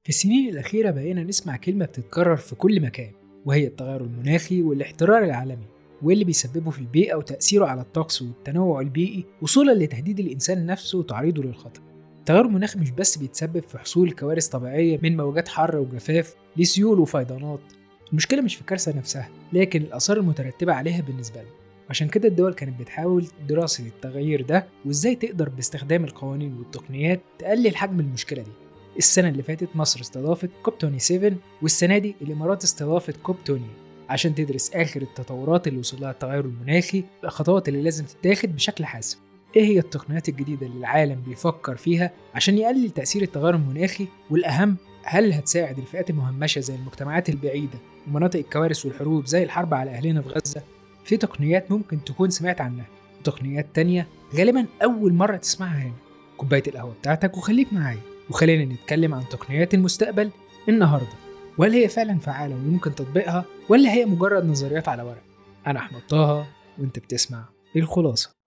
في السنين الأخيرة بقينا نسمع كلمة بتتكرر في كل مكان، وهي التغير المناخي والاحترار العالمي، واللي بيسببه في البيئة وتأثيره على الطقس والتنوع البيئي وصولا لتهديد الإنسان نفسه وتعريضه للخطر. التغير المناخي مش بس بيتسبب في حصول كوارث طبيعية من موجات حر وجفاف لسيول وفيضانات، المشكلة مش في الكارثة نفسها لكن الآثار المترتبة عليها بالنسبة لنا. عشان كده الدول كانت بتحاول دراسة التغيير ده وإزاي تقدر باستخدام القوانين والتقنيات تقلل حجم المشكلة دي. السنة اللي فاتت مصر استضافت كوب 27، والسنة دي الإمارات استضافت كوب 20 عشان تدرس آخر التطورات اللي وصل لها التغير المناخي والخطوات اللي لازم تتاخد بشكل حاسم. إيه هي التقنيات الجديدة اللي العالم بيفكر فيها عشان يقلل تأثير التغير المناخي؟ والأهم، هل هتساعد الفئات المهمشة زي المجتمعات البعيدة ومناطق الكوارث والحروب زي الحرب على أهلنا في غزة؟ في تقنيات ممكن تكون سمعت عنها، وتقنيات تانية غالبا أول مرة تسمعها هنا. كوباية القهوة بتاعتك وخليك معايا، وخلينا نتكلم عن تقنيات المستقبل النهاردة، وهل هي فعلا فعالة ويمكن تطبيقها ولا هي مجرد نظريات على ورق. أنا أحمد طه وأنت بتسمع الخلاصة.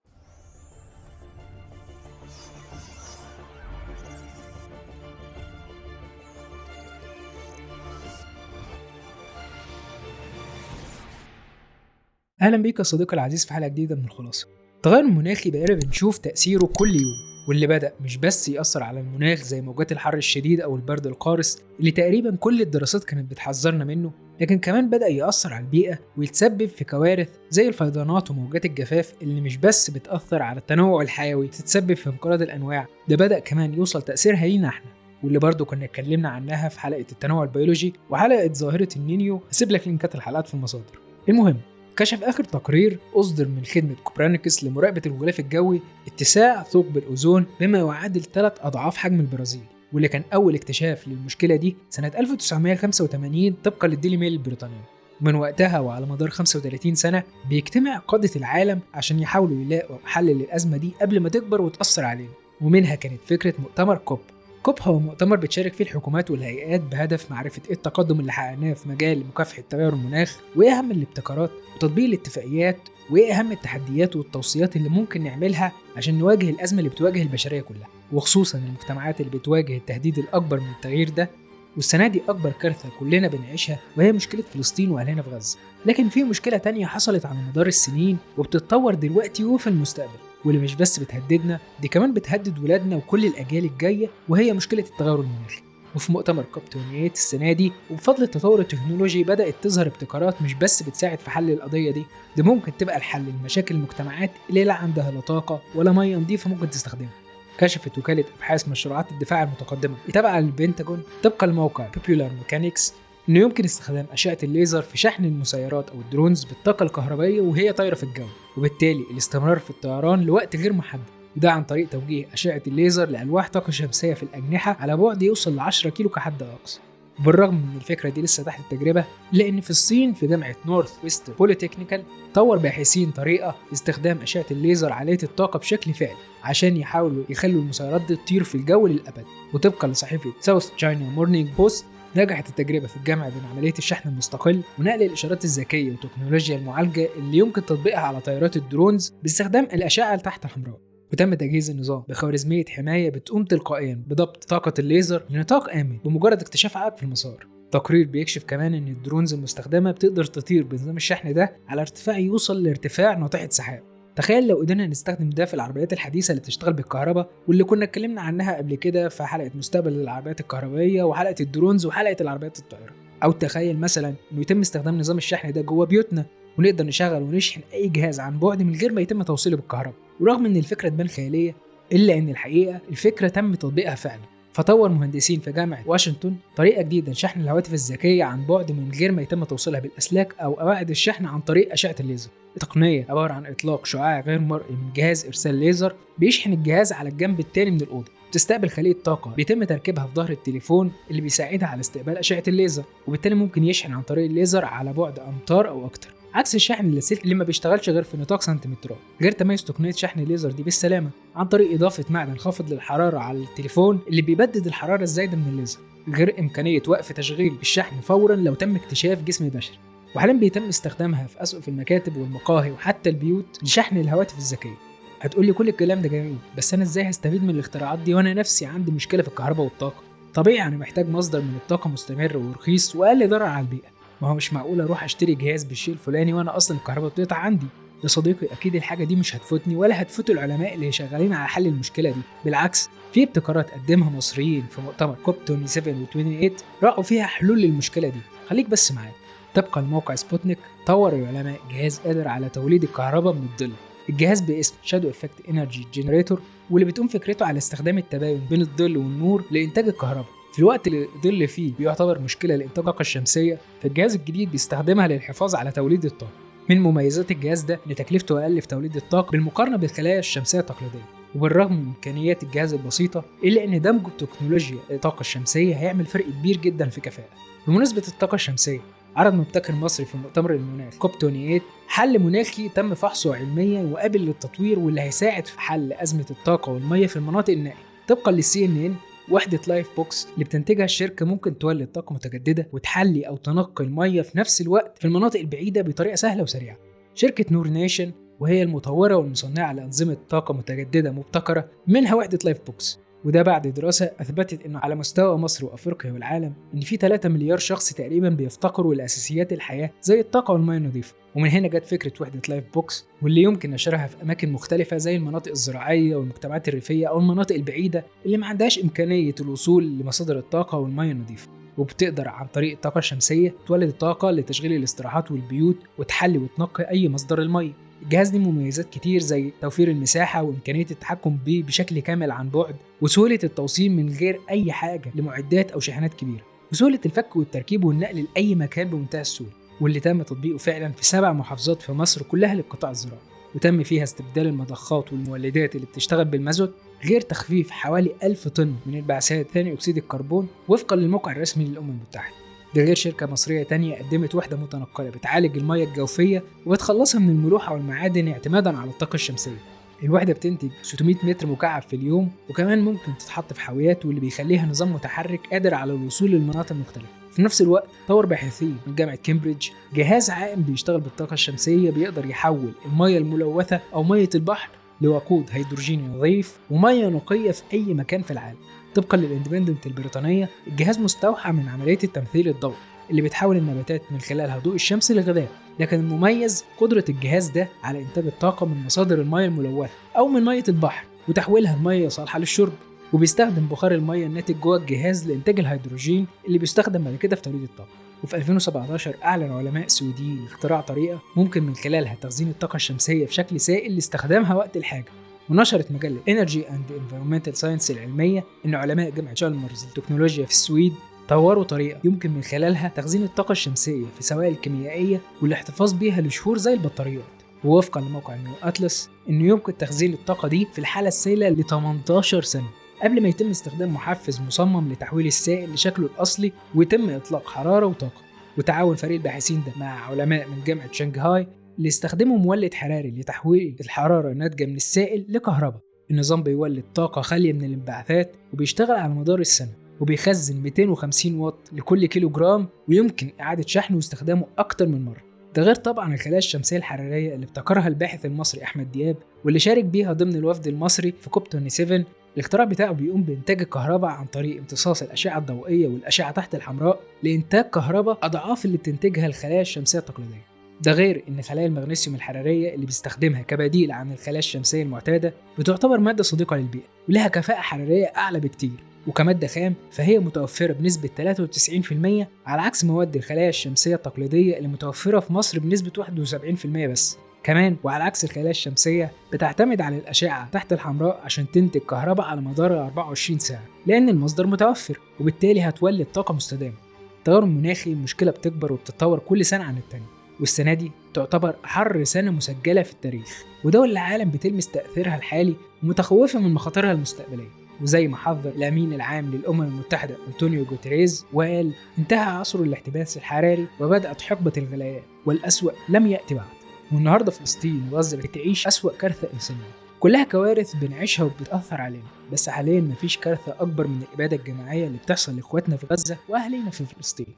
أهلا بيك يا صديقي العزيز في حلقة جديدة من الخلاصة. التغير المناخي بقينا بنشوف تأثيره كل يوم، واللي بدأ مش بس يأثر على المناخ زي موجات الحر الشديد أو البرد القارس اللي تقريبا كل الدراسات كانت بتحذرنا منه، لكن كمان بدأ يأثر على البيئة ويتسبب في كوارث زي الفيضانات وموجات الجفاف اللي مش بس بتأثر على التنوع الحيوي، تتسبب في انقراض الأنواع، ده بدأ كمان يوصل تأثيرها لينا احنا، واللي برضه كنا اتكلمنا عنها في حلقة التنوع البيولوجي وحلقة ظاهرة النينيو. هسيب لك لينكات الحلقات في المصادر. المهم، كشف آخر تقرير أصدر من خدمة كوبرنيكوس لمراقبة الغلاف الجوي اتساع ثقب الأوزون بما يعادل 3 أضعاف حجم البرازيل، واللي كان أول اكتشاف للمشكلة دي سنة 1985 طبقا للديلي ميل البريطانية. ومن وقتها وعلى مدار 35 سنة بيجتمع قادة العالم عشان يحاولوا يلاقوا حل للأزمة دي قبل ما تكبر وتأثر علينا، ومنها كانت فكرة مؤتمر كوب. كوب هو مؤتمر بتشارك فيه الحكومات والهيئات بهدف معرفة ايه التقدم اللي حققناه في مجال مكافحة تغير المناخ، وايه اهم الابتكارات وتطبيق الاتفاقيات، وايه اهم التحديات والتوصيات اللي ممكن نعملها عشان نواجه الازمة اللي بتواجه البشرية كلها، وخصوصا المجتمعات اللي بتواجه التهديد الاكبر من التغيير ده. والسنة دي أكبر كارثة كلنا بنعيشها وهي مشكلة فلسطين وأهلنا في غزة، لكن في مشكلة تانية حصلت على مدار السنين وبتتطور دلوقتي وفي المستقبل، واللي مش بس بتهددنا، دي كمان بتهدد ولادنا وكل الأجيال الجاية، وهي مشكلة التغير المناخي. وفي مؤتمر كوب 28 السنة دي وبفضل التطور التكنولوجي بدأت تظهر ابتكارات مش بس بتساعد في حل القضية دي ممكن تبقى الحل لمشاكل المجتمعات اللي لا عندها لا طاقة ولا مياه نظيفة ممكن تستخدمها. كشفت وكالة أبحاث مشروعات الدفاع المتقدمة التابعة للبنتاجون طبقا لموقع Popular Mechanics إنه يمكن استخدام أشعة الليزر في شحن المسيرات أو الدرونز بالطاقة الكهربائية وهي طايرة في الجو، وبالتالي الاستمرار في الطيران لوقت غير محدد، وده عن طريق توجيه أشعة الليزر لألواح طاقة شمسية في الأجنحة على بعد يوصل ل 10 كيلو كحد أقصى. بالرغم من الفكرة دي لسه تحت التجربة، لأن في الصين في جامعة نورث ويست بوليتكنيكال طور باحثين طريقة استخدام أشعة الليزر عالية الطاقة بشكل فعلي عشان يحاولوا يخلوا المسيرات دي تطير في الجو للأبد. وطبقا لصحيفة ساوث تشاينا مورنينج بوست، نجحت التجربة في الجمع بين عملية الشحن المستقل ونقل الإشارات الذكية وتكنولوجيا المعالجة اللي يمكن تطبيقها على طائرات الدرونز باستخدام الأشعة تحت الحمراء. وتم تجهيز النظام بخوارزمية حماية بتقوم تلقائيا بضبط طاقة الليزر لنطاق آمن بمجرد اكتشاف عائق في المسار. تقرير بيكشف كمان ان الدرونز المستخدمة بتقدر تطير بنظام الشحن ده على ارتفاع يوصل لارتفاع ناطحة سحاب. تخيل لو قدرنا نستخدم ده في العربيات الحديثة اللي بتشتغل بالكهرباء واللي كنا اتكلمنا عنها قبل كده في حلقة مستقبل العربيات الكهربائية وحلقة الدرونز وحلقة العربيات الطائرة. او تخيل مثلا انه يتم استخدام نظام الشحن ده جوه بيوتنا ونقدر نشغل ونشحن اي جهاز عن بعد من غير ما يتم توصيله بالكهرباء. ورغم ان الفكرة تبان خيالية الا ان الحقيقة الفكرة تم تطبيقها فعلا. فطور مهندسين في جامعة واشنطن طريقة جديدة لشحن الهواتف الذكية عن بعد من غير ما يتم توصيلها بالأسلاك أو قواعد الشحن عن طريق أشعة الليزر. التقنية عبارة عن إطلاق شعاع غير مرئي من جهاز إرسال ليزر بيشحن الجهاز على الجنب التاني من الأوضة، بتستقبل خلية طاقة بيتم تركيبها في ظهر التليفون اللي بيساعدها على استقبال أشعة الليزر، وبالتالي ممكن يشحن عن طريق الليزر على بعد أمتار أو أكتر، عكس الشحن اللاسلكي اللي ما بيشتغلش غير في نطاق سنتيمترات. غير تميز تقنية شحن الليزر دي بالسلامة عن طريق إضافة معدن خافض للحرارة على التليفون اللي بيبدد الحرارة الزايدة من الليزر، غير إمكانية وقف تشغيل الشحن فورا لو تم اكتشاف جسم بشري. وحاليا بيتم استخدامها في أسقف المكاتب والمقاهي وحتى البيوت لشحن الهواتف الذكية. هتقولي كل الكلام ده جميل، بس أنا إزاي هستفيد من الاختراعات دي وأنا نفسي عندي مشكلة في الكهرباء والطاقة؟ طبيعي أنا محتاج مصدر من الطاقة مستمر ورخيص وأقل ضرر على البيئة. ما هو مش معقول أروح أشتري جهاز بالشيء الفلاني وأنا أصلا الكهرباء بتقطع عندي. يا صديقي أكيد الحاجة دي مش هتفوتني ولا هتفوت العلماء اللي شغالين على حل المشكلة دي، بالعكس في ابتكارات قدمها مصريين في مؤتمر كوب 27 و 28 رأوا فيها حلول للمشكلة دي. خليك بس معايا. طبقا لموقع سبوتنيك طور العلماء جهاز قادر على توليد الكهرباء من الظل. الجهاز باسم شادو افكت انرجي جنريتور، واللي بتقوم فكرته على استخدام التباين بين الظل والنور لإنتاج الكهرباء. في الوقت اللي الظل فيه بيعتبر مشكلة لإنتاج الطاقة الشمسية، فالجهاز الجديد بيستخدمها للحفاظ على توليد الطاقة. من مميزات الجهاز ده إن تكلفته أقل في توليد الطاقة بالمقارنة بالخلايا الشمسية التقليدية، وبالرغم من إمكانيات الجهاز البسيطة إلا إن دمجه بتكنولوجيا الطاقة الشمسية هيعمل فرق كبير جدا في كفاءة. بمناسبة الطاقة الشمسية، عرض مبتكر مصري في مؤتمر المناخ كوب 28 حل مناخي تم فحصه علميا وقابل للتطوير، واللي هيساعد في حل أزمة الطاقة والمية في المناطق النائية. طبقا للCNN، وحدة لايف بوكس اللي بتنتجها الشركة ممكن تولد طاقة متجددة وتحلي أو تنقي المية في نفس الوقت في المناطق البعيدة بطريقة سهلة وسريعة. شركة نور نيشن وهي المطورة والمصنعة لأنظمة طاقة متجددة مبتكرة منها وحدة لايف بوكس، وده بعد دراسة أثبتت إنه على مستوى مصر وأفريقيا والعالم إن في 3 مليار شخص تقريبا بيفتقروا لأساسيات الحياة زي الطاقة والمياه النظيفة. ومن هنا جت فكرة وحدة لايف بوكس، واللي يمكن نشرها في أماكن مختلفة زي المناطق الزراعية والمجتمعات الريفية أو المناطق البعيدة اللي ما عندهاش إمكانية الوصول لمصادر الطاقة والمياه النظيفة، وبتقدر عن طريق الطاقة الشمسية تولد الطاقة لتشغيل الاستراحات والبيوت وتحلي وتنقي أي مصدر المياه. الجهاز ليه مميزات كتير زي توفير المساحة وإمكانية التحكم به بشكل كامل عن بعد، وسهولة التوصيل من غير أي حاجة لمعدات أو شاحنات كبيرة، وسهولة الفك والتركيب والنقل لأي مكان بمنتهى السهولة، واللي تم تطبيقه فعلا في 7 محافظات في مصر كلها للقطاع الزراعي، وتم فيها استبدال المضخات والمولدات اللي بتشتغل بالمازوت، غير تخفيف حوالي 1000 طن من انبعاثات ثاني أكسيد الكربون وفقا للموقع الرسمي للأمم المتحدة. ده غير شركة مصرية تانية قدمت وحدة متنقلة بتعالج المياه الجوفية وبتخلصها من الملوحة والمعادن اعتمادا على الطاقة الشمسية. الوحدة بتنتج 600 متر مكعب في اليوم، وكمان ممكن تتحط في حاويات، واللي بيخليها نظام متحرك قادر على الوصول للمناطق المختلفة. في نفس الوقت طور باحثين من جامعة كامبريدج جهاز عائم بيشتغل بالطاقة الشمسية بيقدر يحول المياه الملوثة أو مياه البحر لوقود هيدروجيني نظيف ومياه نقية في أي مكان في العالم. طبقا للاندبندنت البريطانية، الجهاز مستوحى من عملية التمثيل الضوئي اللي بتحول النباتات من خلالها ضوء الشمس لغذاء، لكن المميز قدرة الجهاز ده على إنتاج الطاقة من مصادر المياه الملوثة أو من مياه البحر وتحويلها لمياه صالحة للشرب، وبيستخدم بخار المياه الناتج جوه الجهاز لإنتاج الهيدروجين اللي بيستخدم بعد كده في توليد الطاقة. وفي 2017 أعلن علماء سويديين اختراع طريقة ممكن من خلالها تخزين الطاقة الشمسية في شكل سائل لاستخدامها وقت الحاجة. ونشرت مجلة Energy and Environmental Science العلمية إن علماء جامعة تشالمرز للتكنولوجيا في السويد طوروا طريقة يمكن من خلالها تخزين الطاقة الشمسية في سوائل كيميائية والاحتفاظ بيها لشهور زي البطاريات. ووفقا لموقع نيو أتلس إنه يمكن تخزين الطاقة دي في الحالة السائلة ل 18 سنة قبل ما يتم استخدام محفز مصمم لتحويل السائل لشكله الأصلي ويتم إطلاق حرارة وطاقة. وتعاون فريق الباحثين ده مع علماء من جامعة شنغهاي اللي استخدموا مولد حراري لتحويل الحرارة الناتجة من السائل لكهرباء. النظام بيولد طاقة خالية من الانبعاثات وبيشتغل على مدار السنة، وبيخزن 250 واط لكل كيلو جرام، ويمكن إعادة شحنه واستخدامه أكتر من مرة. ده غير طبعا الخلايا الشمسية الحرارية اللي ابتكرها الباحث المصري أحمد دياب، واللي شارك بيها ضمن الوفد المصري في كوب 27. الاختراع بتاعه بيقوم بإنتاج الكهرباء عن طريق امتصاص الأشعة الضوئية والأشعة تحت الحمراء لإنتاج كهرباء أضعاف اللي بتنتجها الخلايا الشمسية التقليدية. ده غير إن خلايا المغنيسيوم الحرارية اللي بيستخدمها كبديل عن الخلايا الشمسية المعتادة بتعتبر مادة صديقة للبيئة ولها كفاءة حرارية أعلى بكتير، وكمادة خام فهي متوفرة بنسبة 93% على عكس مواد الخلايا الشمسية التقليدية اللي متوفرة في مصر بنسبة 71% بس. كمان وعلى عكس الخلايا الشمسية بتعتمد على الأشعة تحت الحمراء عشان تنتج كهرباء على مدار 24 ساعة لأن المصدر متوفر، وبالتالي هتولد طاقة مستدامة. التغير المناخي مشكلة بتكبر وبتتطور كل سنة عن التانية، والسنة دي تعتبر أحر سنة مسجلة في التاريخ، ودول العالم بتلمس تأثيرها الحالي ومتخوفة من مخاطرها المستقبلية. وزي ما حذر الأمين العام للأمم المتحدة أنطونيو جوتيريز وقال: انتهى عصر الاحتباس الحراري وبدأت حقبة الغليان، والأسوأ لم يأتي بعد. والنهاردة فلسطين وغزة بتعيش أسوأ كارثة إنسانية، كلها كوارث بنعيشها وبتأثر علينا، بس حاليا مفيش كارثة أكبر من الإبادة الجماعية اللي بتحصل لإخواتنا في غزة وأهلنا في فلسطين.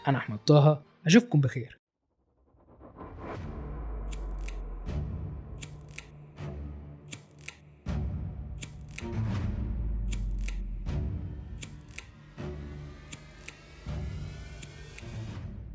أنا أحمد طه، أشوفكم بخير.